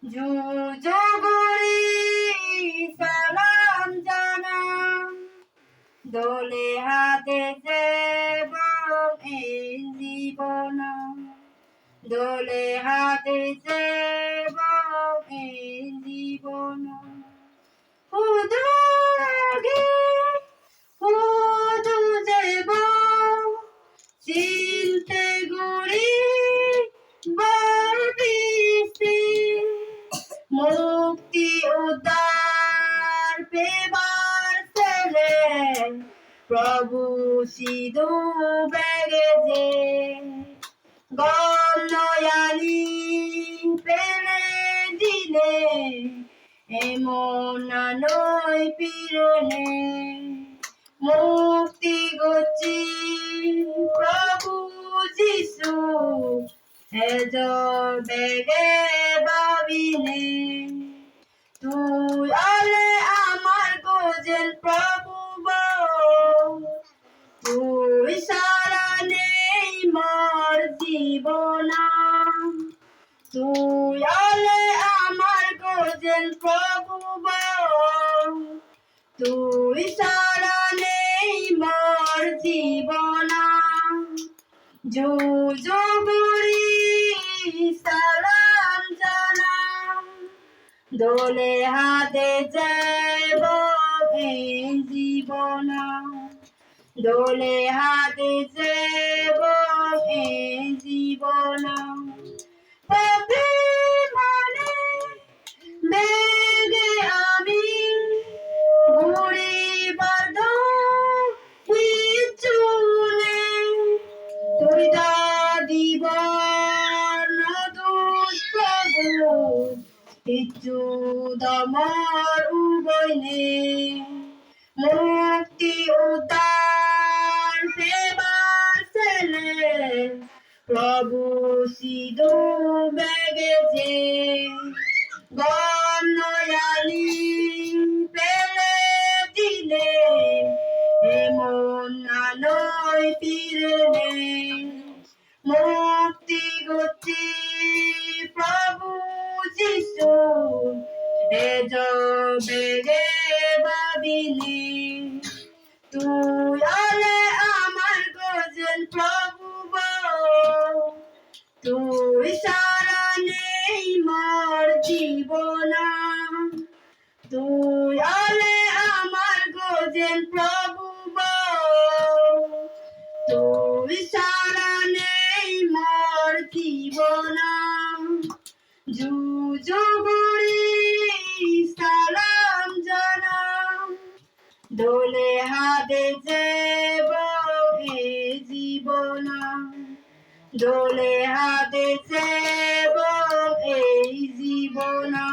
যুযুগরি সালাম জানাম দোলে হাতে দেব এই জীবন দোলে হাতে দেব এই জীবন শুধু আগে শুধু দেব চিনতে গুড়ি বলবিছি মুক্তি উদ্ধার পেবার ছেলে প্রভু সিধু বেগেছে গলয়ালি পেলে দিলে এমন নয় পিরনে মুক্তি গচ্ছি প্রভু যিশু এজর বেগে ভাবিনে তুই আলে আমার গোজেন প্রভু তুই সারা নেই মোর জীবনা তুই আলে আমার গোজেন প্রভু তুই সারা নেই মোর জীবনা যুযুগরি সালাম জানাম দোলে হাতে যাব এই জীবনা দোলে হাতে যাব এই জীবনা পাপে মানে বেগে আমি ঘুরে বাদ পিছুনে তুই দিব প্রভু পিছু দমর উবইনে মুক্তি উদ্ধার পেবার ছেলে প্রভু সিধু বেগেছে গনয়ালি পেলে দিলে এমন নয় পিরনে মুক্তি গতি প্রভু যিশু এজ বেগে ভাবিনি তুই আলে আমার গোজেন প্রভু তুই সারা নেই মোর জীবনা তুই আলে আমার গোজেন প্রভু তুই সারা নেই মোর জীবনা যুযুগরি সালাম জানাম দোলে হাতে যাব এই জীবনা দোলে হাতে যাব এই জীবনা